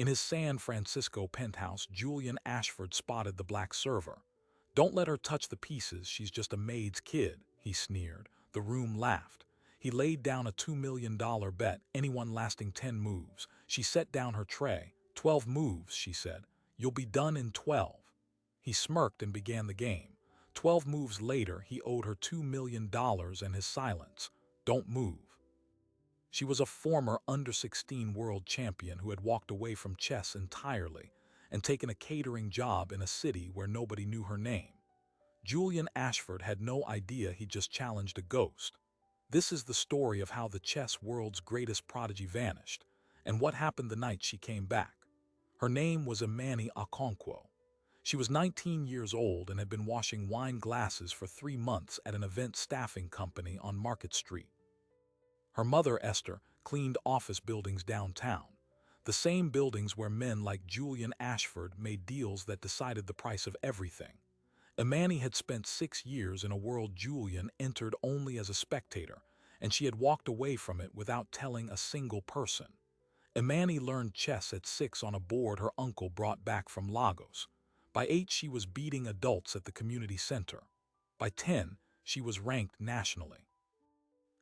In his San Francisco penthouse, Julian Ashford spotted the black server. "Don't let her touch the pieces, she's just a maid's kid," he sneered. The room laughed. He laid down a $2 million bet, anyone lasting 10 moves. She set down her tray. "12 moves," she said. "You'll be done in 12." He smirked and began the game. 12 moves later, he owed her $2 million and his silence. "Don't move." She was a former under-16 world champion who had walked away from chess entirely and taken a catering job in a city where nobody knew her name. Julian Ashford had no idea he just challenged a ghost. This is the story of how the chess world's greatest prodigy vanished, and what happened the night she came back. Her name was Imani Okonkwo. She was 19 years old and had been washing wine glasses for 3 months at an event staffing company on Market Street. Her mother, Esther, cleaned office buildings downtown, the same buildings where men like Julian Ashford made deals that decided the price of everything. Imani had spent 6 years in a world Julian entered only as a spectator, and she had walked away from it without telling a single person. Imani learned chess at 6 on a board her uncle brought back from Lagos. By 8, she was beating adults at the community center. By 10, she was ranked nationally.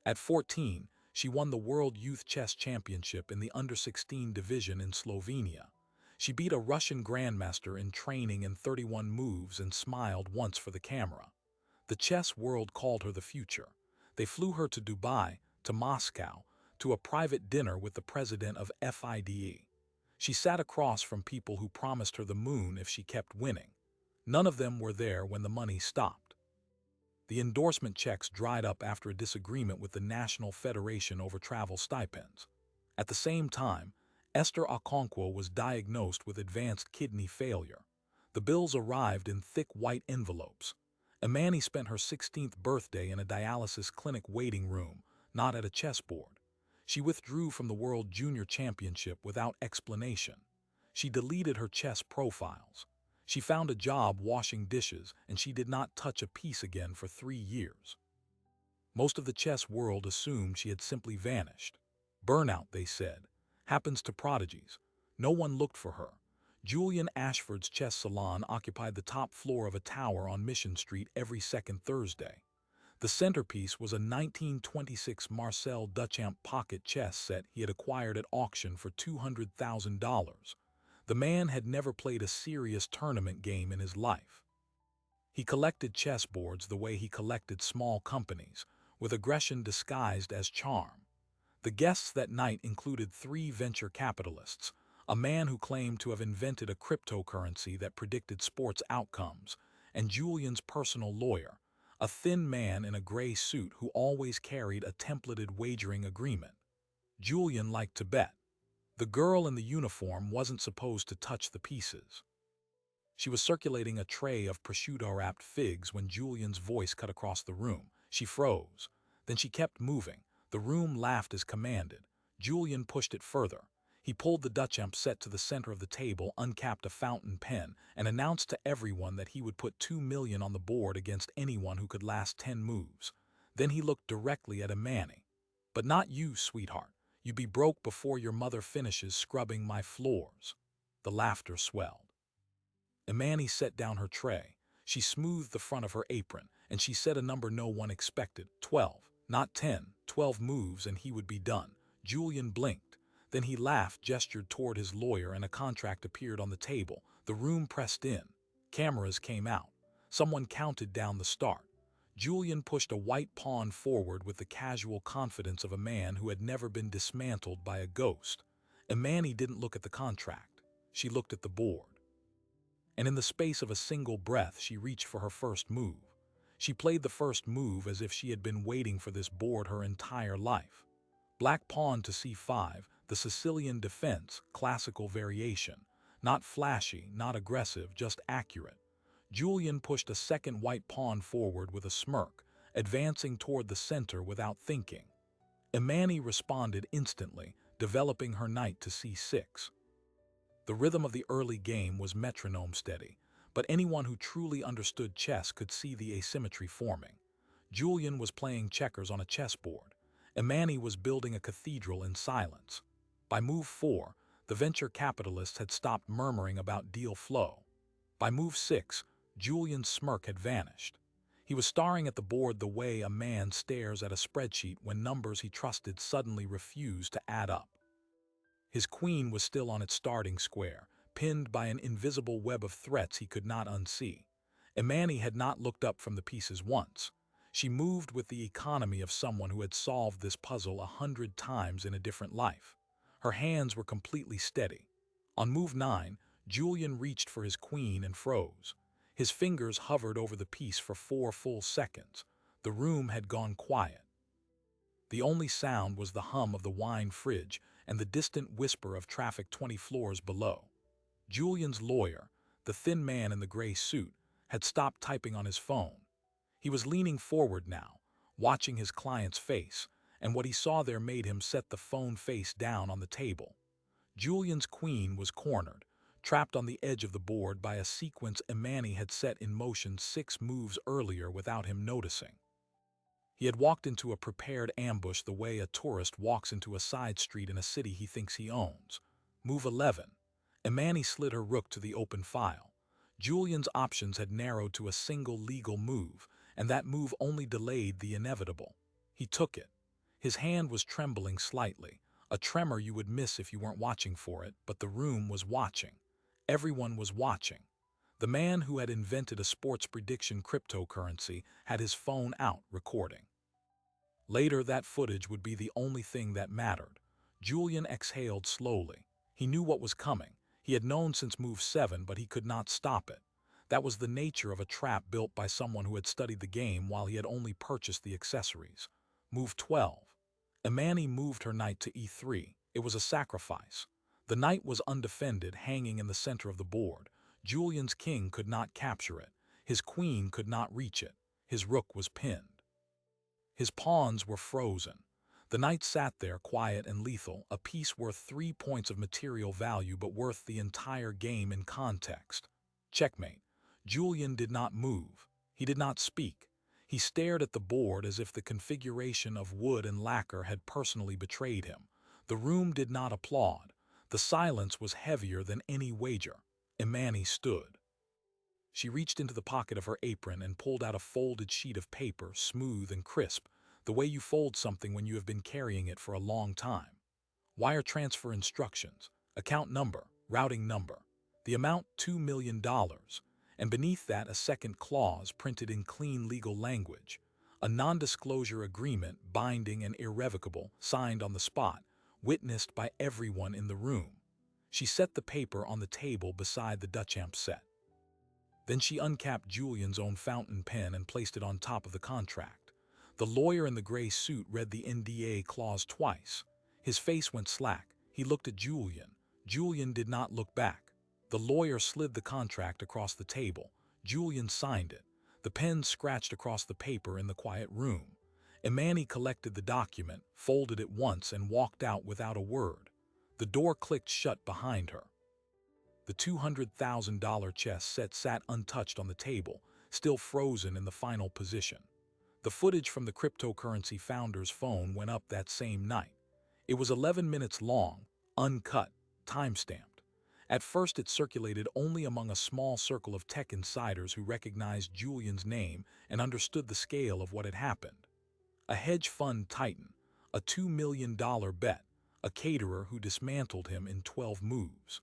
At 14, she won the World Youth Chess Championship in the under-16 division in Slovenia. She beat a Russian grandmaster in training in 31 moves and smiled once for the camera. The chess world called her the future. They flew her to Dubai, to Moscow, to a private dinner with the president of FIDE. She sat across from people who promised her the moon if she kept winning. None of them were there when the money stopped. The endorsement checks dried up after a disagreement with the National Federation over travel stipends. At the same time, Esther Okonkwo was diagnosed with advanced kidney failure. The bills arrived in thick white envelopes. Imani spent her 16th birthday in a dialysis clinic waiting room, not at a chessboard. She withdrew from the World Junior Championship without explanation. She deleted her chess profiles. She found a job washing dishes, and she did not touch a piece again for 3 years. Most of the chess world assumed she had simply vanished. Burnout, they said, happens to prodigies. No one looked for her. Julian Ashford's chess salon occupied the top floor of a tower on Mission Street every second Thursday. The centerpiece was a 1926 Marcel Duchamp pocket chess set he had acquired at auction for $200,000. The man had never played a serious tournament game in his life. He collected chessboards the way he collected small companies, with aggression disguised as charm. The guests that night included 3 venture capitalists, a man who claimed to have invented a cryptocurrency that predicted sports outcomes, and Julian's personal lawyer, a thin man in a gray suit who always carried a templated wagering agreement. Julian liked to bet. The girl in the uniform wasn't supposed to touch the pieces. She was circulating a tray of prosciutto-wrapped figs when Julian's voice cut across the room. She froze. Then she kept moving. The room laughed as commanded. Julian pushed it further. He pulled the Duchamp set to the center of the table, uncapped a fountain pen, and announced to everyone that he would put $2 million on the board against anyone who could last 10 moves. Then he looked directly at Imani. "But not you, sweetheart. You'd be broke before your mother finishes scrubbing my floors." The laughter swelled. Imani set down her tray. She smoothed the front of her apron, and she said a number no one expected. 12, not 10, 12 moves and he would be done. Julian blinked. Then he laughed, gestured toward his lawyer, and a contract appeared on the table. The room pressed in. Cameras came out. Someone counted down the start. Julian pushed a white pawn forward with the casual confidence of a man who had never been dismantled by a ghost. Imani didn't look at the contract. She looked at the board. And in the space of a single breath, she reached for her first move. She played the first move as if she had been waiting for this board her entire life. Black pawn to c5, the Sicilian defense, classical variation. Not flashy, not aggressive, just accurate. Julian pushed a second white pawn forward with a smirk, advancing toward the center without thinking. Imani responded instantly, developing her knight to c6. The rhythm of the early game was metronome steady, but anyone who truly understood chess could see the asymmetry forming. Julian was playing checkers on a chessboard. Imani was building a cathedral in silence. By move 4, The venture capitalists had stopped murmuring about deal flow. By move 6, Julian's smirk had vanished. He was staring at the board the way a man stares at a spreadsheet when numbers he trusted suddenly refused to add up. His queen was still on its starting square, pinned by an invisible web of threats he could not unsee. Imani had not looked up from the pieces once. She moved with the economy of someone who had solved this puzzle 100 times in a different life. Her hands were completely steady. On move 9, Julian reached for his queen and froze. His fingers hovered over the piece for 4 full seconds. The room had gone quiet. The only sound was the hum of the wine fridge and the distant whisper of traffic 20 floors below. Julian's lawyer, the thin man in the gray suit, had stopped typing on his phone. He was leaning forward now, watching his client's face, and what he saw there made him set the phone face down on the table. Julian's queen was cornered, trapped on the edge of the board by a sequence Imani had set in motion 6 moves earlier without him noticing. He had walked into a prepared ambush the way a tourist walks into a side street in a city he thinks he owns. Move 11. Imani slid her rook to the open file. Julian's options had narrowed to a single legal move, and that move only delayed the inevitable. He took it. His hand was trembling slightly, a tremor you would miss if you weren't watching for it, but the room was watching. Everyone was watching. The man who had invented a sports prediction cryptocurrency had his phone out recording. Later, that footage would be the only thing that mattered. Julian exhaled slowly. He knew what was coming. He had known since move 7, but he could not stop it. That was the nature of a trap built by someone who had studied the game while he had only purchased the accessories. Move 12. Imani moved her knight to e3. It was a sacrifice. The knight was undefended, hanging in the center of the board. Julian's king could not capture it. His queen could not reach it. His rook was pinned. His pawns were frozen. The knight sat there, quiet and lethal, a piece worth 3 points of material value but worth the entire game in context. Checkmate. Julian did not move. He did not speak. He stared at the board as if the configuration of wood and lacquer had personally betrayed him. The room did not applaud. The silence was heavier than any wager. Imani stood. She reached into the pocket of her apron and pulled out a folded sheet of paper, smooth and crisp, the way you fold something when you have been carrying it for a long time. Wire transfer instructions, account number, routing number. The amount $2 million, and beneath that a second clause printed in clean legal language. A non-disclosure agreement, binding and irrevocable, signed on the spot, witnessed by everyone in the room. She set the paper on the table beside the Duchamp set. Then she uncapped Julian's own fountain pen and placed it on top of the contract. The lawyer in the gray suit read the NDA clause twice. His face went slack. He looked at Julian. Julian did not look back. The lawyer slid the contract across the table. Julian signed it. The pen scratched across the paper in the quiet room. Imani collected the document, folded it once, and walked out without a word. The door clicked shut behind her. The $200,000 chess set sat untouched on the table, still frozen in the final position. The footage from the cryptocurrency founder's phone went up that same night. It was 11 minutes long, uncut, time-stamped. At first it circulated only among a small circle of tech insiders who recognized Julian's name and understood the scale of what had happened. A hedge fund titan, a $2 million bet, a caterer who dismantled him in 12 moves.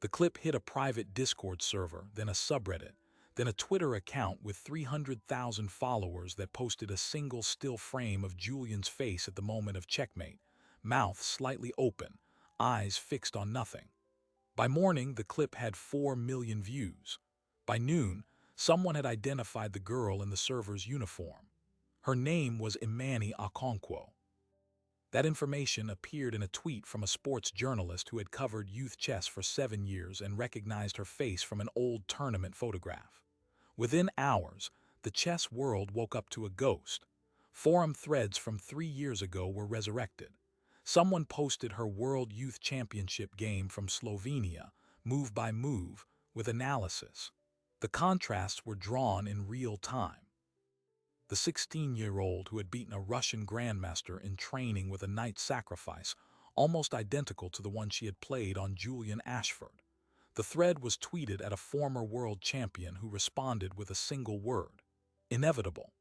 The clip hit a private Discord server, then a subreddit, then a Twitter account with 300,000 followers that posted a single still frame of Julian's face at the moment of checkmate, mouth slightly open, eyes fixed on nothing. By morning, the clip had 4 million views. By noon, someone had identified the girl in the server's uniform. Her name was Imani Okonkwo. That information appeared in a tweet from a sports journalist who had covered youth chess for 7 years and recognized her face from an old tournament photograph. Within hours, the chess world woke up to a ghost. Forum threads from 3 years ago were resurrected. Someone posted her World Youth Championship game from Slovenia, move by move, with analysis. The contrasts were drawn in real time. The 16-year-old who had beaten a Russian grandmaster in training with a knight sacrifice almost identical to the one she had played on Julian Ashford. The thread was tweeted at a former world champion who responded with a single word: inevitable.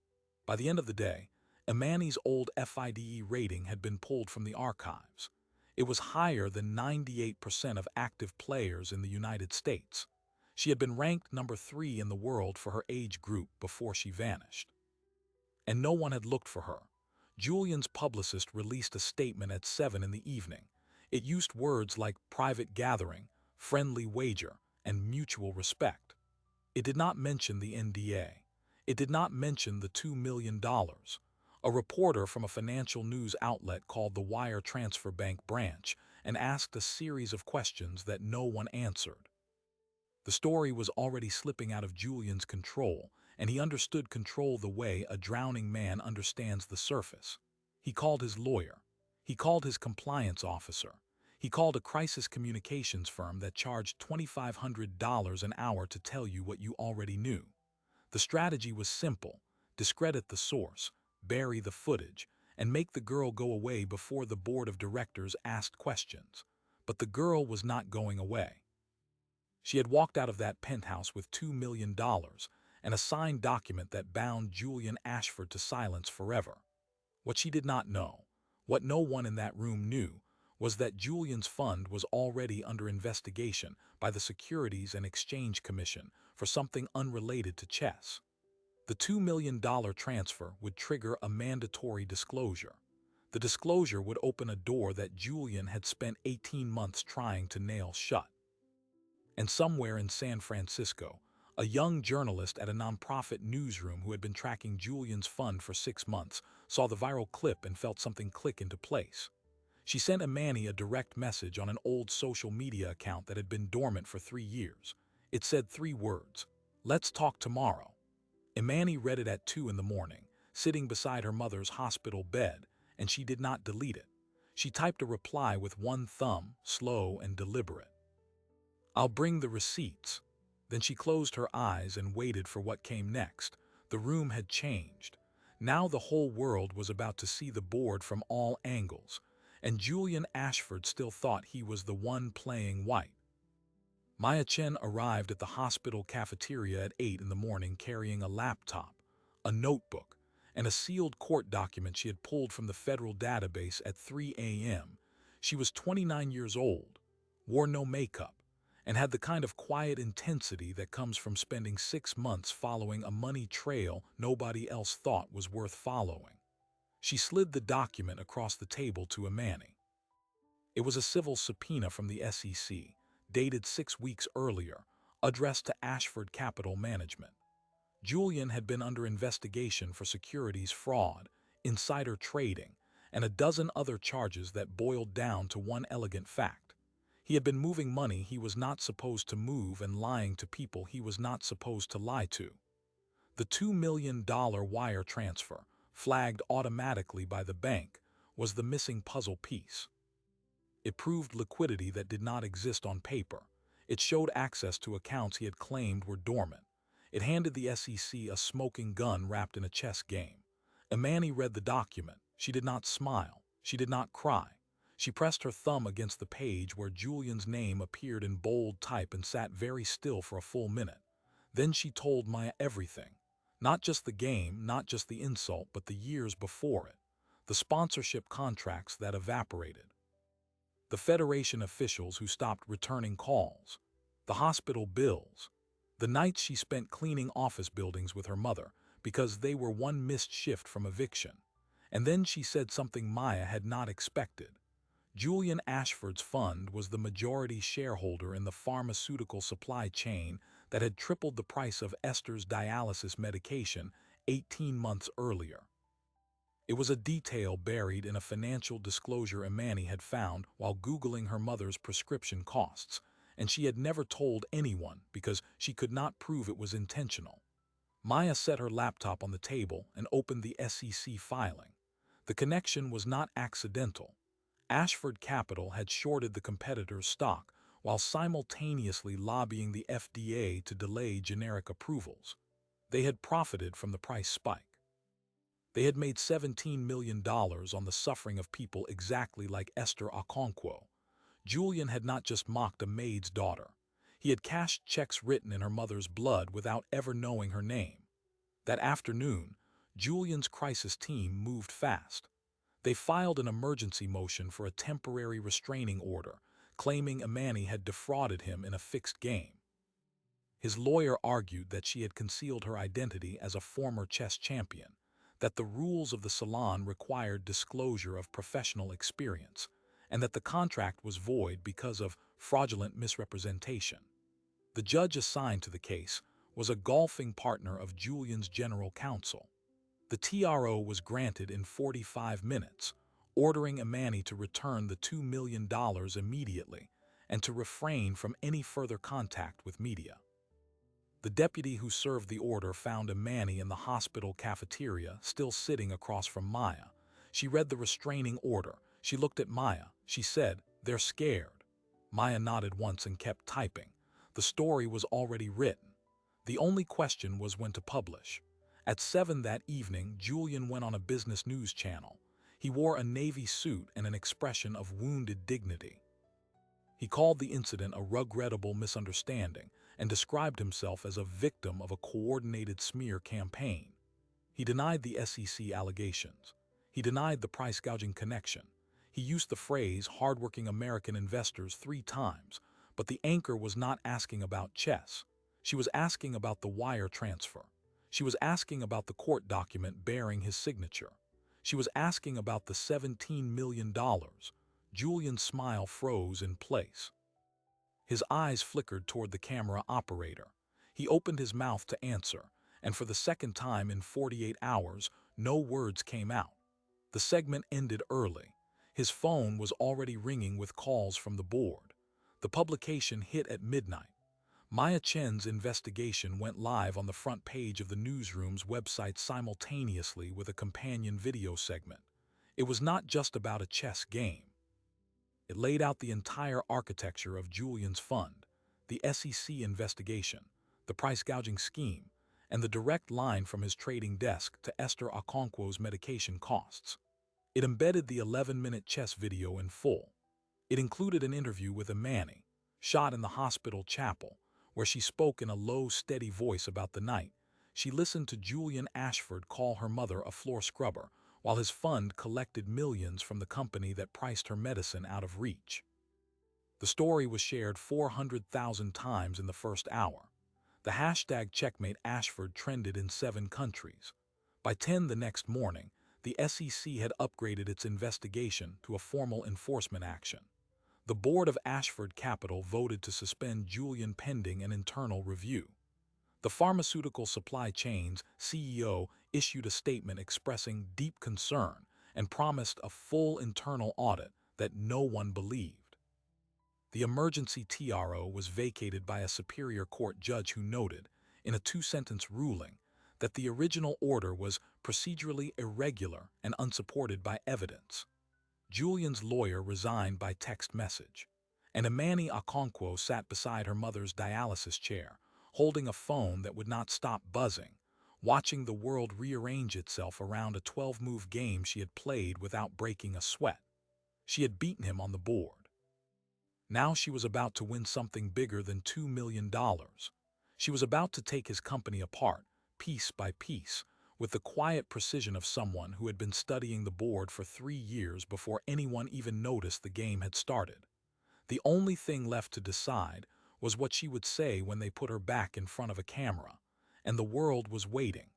By the end of the day, Imani's old FIDE rating had been pulled from the archives. It was higher than 98% of active players in the United States. She had been ranked number 3 in the world for her age group before she vanished. And no one had looked for her. Julian's publicist released a statement at 7 in the evening. It used words like private gathering, friendly wager, and mutual respect. It did not mention the NDA. It did not mention the $2 million. A reporter from a financial news outlet called the Wire Transfer Bank branch and asked a series of questions that no one answered. The story was already slipping out of Julian's control, and he understood control the way a drowning man understands the surface. He called his lawyer. He called his compliance officer. He called a crisis communications firm that charged $2,500 an hour to tell you what you already knew. The strategy was simple: discredit the source, bury the footage, and make the girl go away before the board of directors asked questions. But the girl was not going away. She had walked out of that penthouse with $2 million and a signed document that bound Julian Ashford to silence forever. What she did not know, what no one in that room knew, was that Julian's fund was already under investigation by the Securities and Exchange Commission for something unrelated to chess. The $2 million transfer would trigger a mandatory disclosure. The disclosure would open a door that Julian had spent 18 months trying to nail shut. And somewhere in San Francisco, a young journalist at a nonprofit newsroom who had been tracking Julian's fund for 6 months saw the viral clip and felt something click into place. She sent Imani a direct message on an old social media account that had been dormant for 3 years. It said 3 words: "Let's talk tomorrow." Imani read it at 2 in the morning, sitting beside her mother's hospital bed, and she did not delete it. She typed a reply with one thumb, slow and deliberate: "I'll bring the receipts." Then she closed her eyes and waited for what came next. The room had changed. Now the whole world was about to see the board from all angles, and Julian Ashford still thought he was the one playing white. Maya Chen arrived at the hospital cafeteria at 8 in the morning carrying a laptop, a notebook, and a sealed court document she had pulled from the federal database at 3 a.m. She was 29 years old, wore no makeup, and had the kind of quiet intensity that comes from spending 6 months following a money trail nobody else thought was worth following. She slid the document across the table to Imani. It was a civil subpoena from the SEC, dated 6 weeks earlier, addressed to Ashford Capital Management. Julian had been under investigation for securities fraud, insider trading, and a dozen other charges that boiled down to one elegant fact: he had been moving money he was not supposed to move and lying to people he was not supposed to lie to. The $2 million wire transfer, flagged automatically by the bank, was the missing puzzle piece. It proved liquidity that did not exist on paper. It showed access to accounts he had claimed were dormant. It handed the SEC a smoking gun wrapped in a chess game. Imani read the document. She did not smile. She did not cry. She pressed her thumb against the page where Julian's name appeared in bold type and sat very still for a full minute. Then she told Maya everything. Not just the game, not just the insult, but the years before it. The sponsorship contracts that evaporated. The Federation officials who stopped returning calls. The hospital bills. The nights she spent cleaning office buildings with her mother because they were one missed shift from eviction. And then she said something Maya had not expected. Julian Ashford's fund was the majority shareholder in the pharmaceutical supply chain that had tripled the price of Esther's dialysis medication 18 months earlier. It was a detail buried in a financial disclosure Imani had found while Googling her mother's prescription costs, and she had never told anyone because she could not prove it was intentional. Maya set her laptop on the table and opened the SEC filing. The connection was not accidental. Ashford Capital had shorted the competitor's stock while simultaneously lobbying the FDA to delay generic approvals. They had profited from the price spike. They had made $17 million on the suffering of people exactly like Esther Okonkwo. Julian had not just mocked a maid's daughter. He had cashed checks written in her mother's blood without ever knowing her name. That afternoon, Julian's crisis team moved fast. They filed an emergency motion for a temporary restraining order, claiming Imani had defrauded him in a fixed game. His lawyer argued that she had concealed her identity as a former chess champion, that the rules of the salon required disclosure of professional experience, and that the contract was void because of fraudulent misrepresentation. The judge assigned to the case was a golfing partner of Julian's general counsel. The TRO was granted in 45 minutes, ordering Imani to return the $2 million immediately and to refrain from any further contact with media. The deputy who served the order found Imani in the hospital cafeteria, still sitting across from Maya. She read the restraining order. She looked at Maya. She said, "They're scared." Maya nodded once and kept typing. The story was already written. The only question was when to publish. At 7 that evening, Julian went on a business news channel. He wore a navy suit and an expression of wounded dignity. He called the incident a regrettable misunderstanding and described himself as a victim of a coordinated smear campaign. He denied the SEC allegations. He denied the price gouging connection. He used the phrase hardworking American investors 3 times, but the anchor was not asking about chess. She was asking about the wire transfer. She was asking about the court document bearing his signature. She was asking about the $17 million. Julian's smile froze in place. His eyes flickered toward the camera operator. He opened his mouth to answer, and for the second time in 48 hours, no words came out. The segment ended early. His phone was already ringing with calls from the board. The publication hit at midnight. Maya Chen's investigation went live on the front page of the newsroom's website simultaneously with a companion video segment. It was not just about a chess game. It laid out the entire architecture of Julian's fund, the SEC investigation, the price gouging scheme, and the direct line from his trading desk to Esther Okonkwo's medication costs. It embedded the 11-minute chess video in full. It included an interview with Imani, shot in the hospital chapel, where she spoke in a low, steady voice about the night. She listened to Julian Ashford call her mother a floor scrubber, while his fund collected millions from the company that priced her medicine out of reach. The story was shared 400,000 times in the first hour. The hashtag Checkmate Ashford trended in 7 countries. By 10 the next morning, the SEC had upgraded its investigation to a formal enforcement action. The board of Ashford Capital voted to suspend Julian pending an internal review. The pharmaceutical supply chain's CEO issued a statement expressing deep concern and promised a full internal audit that no one believed. The emergency TRO was vacated by a superior court judge who noted, in a 2-sentence ruling, that the original order was procedurally irregular and unsupported by evidence. Julian's lawyer resigned by text message, and Imani Okonkwo sat beside her mother's dialysis chair, holding a phone that would not stop buzzing, watching the world rearrange itself around a 12-move game she had played without breaking a sweat. She had beaten him on the board. Now she was about to win something bigger than $2 million. She was about to take his company apart, piece by piece, with the quiet precision of someone who had been studying the board for 3 years before anyone even noticed the game had started. The only thing left to decide was what she would say when they put her back in front of a camera, and the world was waiting.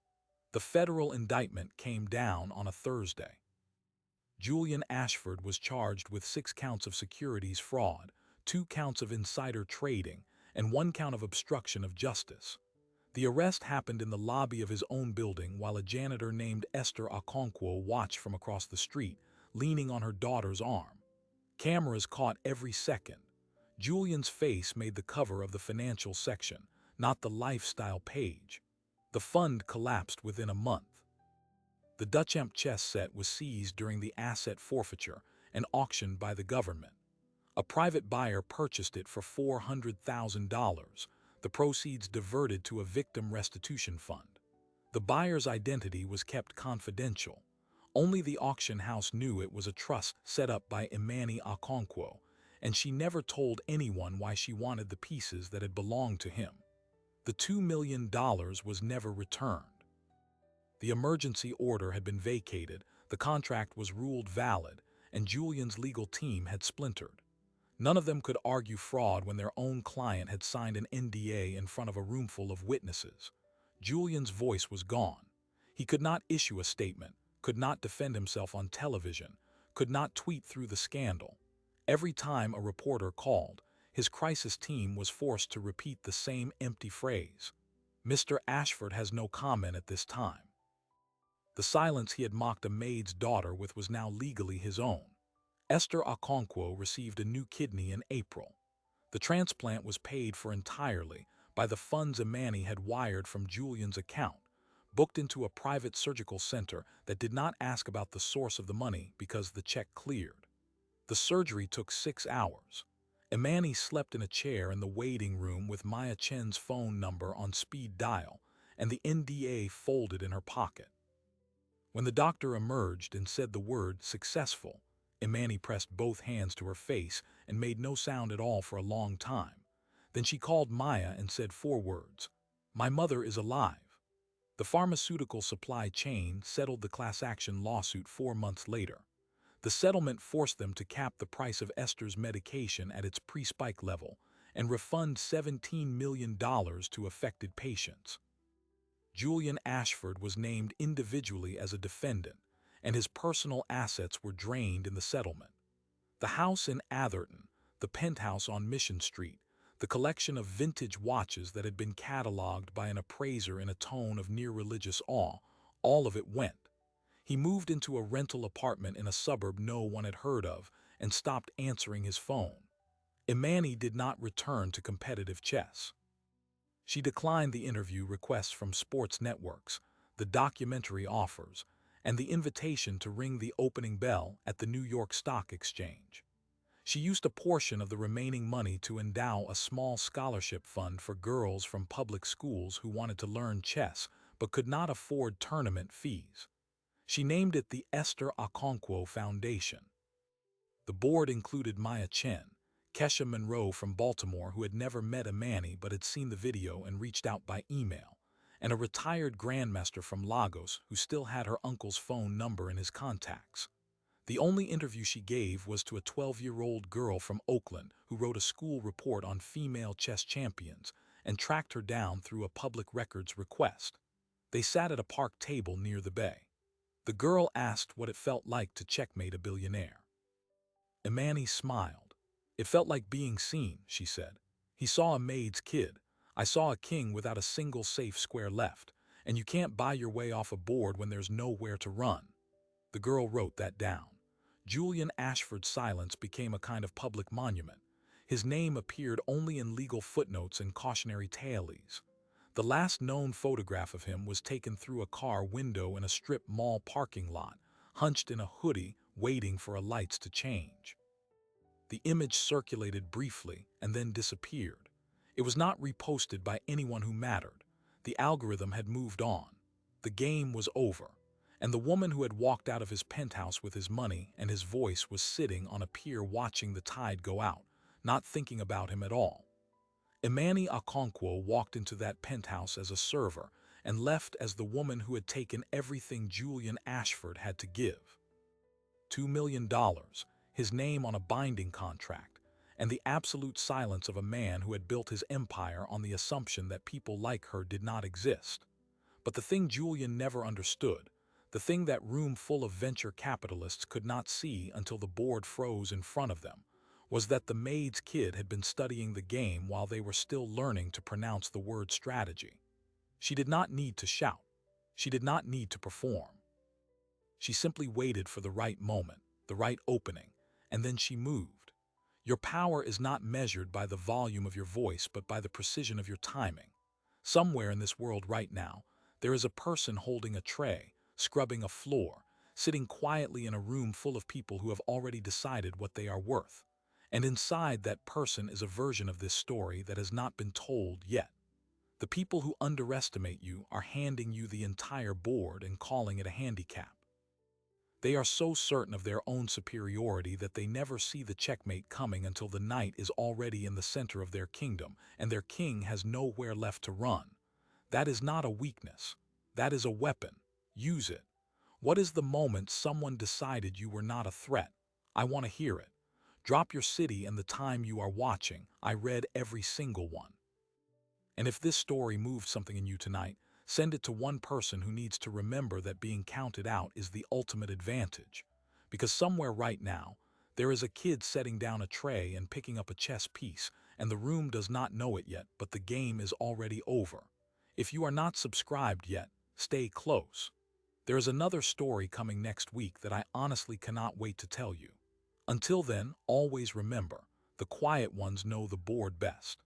The federal indictment came down on a Thursday. Julian Ashford was charged with 6 counts of securities fraud, 2 counts of insider trading, and 1 count of obstruction of justice. The arrest happened in the lobby of his own building while a janitor named Esther Okonkwo watched from across the street, leaning on her daughter's arm. Cameras caught every second. Julian's face made the cover of the financial section, not the lifestyle page. The fund collapsed within a month. The Duchamp chess set was seized during the asset forfeiture and auctioned by the government. A private buyer purchased it for $400,000, the proceeds diverted to a victim restitution fund. The buyer's identity was kept confidential. Only the auction house knew it was a trust set up by Imani Okonkwo, and she never told anyone why she wanted the pieces that had belonged to him. The $2 million was never returned. The emergency order had been vacated, the contract was ruled valid, and Julian's legal team had splintered. None of them could argue fraud when their own client had signed an NDA in front of a roomful of witnesses. Julian's voice was gone. He could not issue a statement, could not defend himself on television, could not tweet through the scandal. Every time a reporter called, his crisis team was forced to repeat the same empty phrase. Mr. Ashford has no comment at this time. The silence he had mocked a maid's daughter with was now legally his own. Esther Okonkwo received a new kidney in April. The transplant was paid for entirely by the funds Imani had wired from Julian's account, booked into a private surgical center that did not ask about the source of the money because the check cleared. The surgery took 6 hours. Imani slept in a chair in the waiting room with Maya Chen's phone number on speed dial and the NDA folded in her pocket. When the doctor emerged and said the word successful, Imani pressed both hands to her face and made no sound at all for a long time. Then she called Maya and said 4 words. "My mother is alive." The pharmaceutical supply chain settled the class action lawsuit 4 months later. The settlement forced them to cap the price of Esther's medication at its pre-spike level and refund $17 million to affected patients. Julian Ashford was named individually as a defendant, and his personal assets were drained in the settlement. The house in Atherton, the penthouse on Mission Street, the collection of vintage watches that had been cataloged by an appraiser in a tone of near-religious awe, all of it went. He moved into a rental apartment in a suburb no one had heard of and stopped answering his phone. Imani did not return to competitive chess. She declined the interview requests from sports networks, the documentary offers, and the invitation to ring the opening bell at the New York Stock Exchange. She used a portion of the remaining money to endow a small scholarship fund for girls from public schools who wanted to learn chess but could not afford tournament fees. She named it the Esther Okonkwo Foundation. The board included Maya Chen, Kesha Monroe from Baltimore who had never met Imani but had seen the video and reached out by email, and a retired grandmaster from Lagos who still had her uncle's phone number in his contacts. The only interview she gave was to a 12-year-old girl from Oakland who wrote a school report on female chess champions and tracked her down through a public records request. They sat at a park table near the bay. The girl asked what it felt like to checkmate a billionaire. Imani smiled. "It felt like being seen," she said. "He saw a maid's kid. I saw a king without a single safe square left, and you can't buy your way off a board when there's nowhere to run." The girl wrote that down. Julian Ashford's silence became a kind of public monument. His name appeared only in legal footnotes and cautionary tailies. The last known photograph of him was taken through a car window in a strip mall parking lot, hunched in a hoodie, waiting for a lights to change. The image circulated briefly and then disappeared. It was not reposted by anyone who mattered. The algorithm had moved on. The game was over, and the woman who had walked out of his penthouse with his money and his voice was sitting on a pier watching the tide go out, not thinking about him at all. Imani Okonkwo walked into that penthouse as a server and left as the woman who had taken everything Julian Ashford had to give. $2 million, his name on a binding contract, and the absolute silence of a man who had built his empire on the assumption that people like her did not exist. But the thing Julian never understood, the thing that room full of venture capitalists could not see until the board froze in front of them, was that the maid's kid had been studying the game while they were still learning to pronounce the word strategy. She did not need to shout. She did not need to perform. She simply waited for the right moment, the right opening, and then she moved. Your power is not measured by the volume of your voice, but by the precision of your timing. Somewhere in this world right now, there is a person holding a tray, scrubbing a floor, sitting quietly in a room full of people who have already decided what they are worth. And inside that person is a version of this story that has not been told yet. The people who underestimate you are handing you the entire board and calling it a handicap. They are so certain of their own superiority that they never see the checkmate coming until the knight is already in the center of their kingdom and their king has nowhere left to run. That is not a weakness. That is a weapon. Use it. What is the moment someone decided you were not a threat? I want to hear it. Drop your city and the time you are watching. I read every single one. And if this story moved something in you tonight, send it to one person who needs to remember that being counted out is the ultimate advantage. Because somewhere right now, there is a kid setting down a tray and picking up a chess piece, and the room does not know it yet, but the game is already over. If you are not subscribed yet, stay close. There is another story coming next week that I honestly cannot wait to tell you. Until then, always remember, the quiet ones know the board best.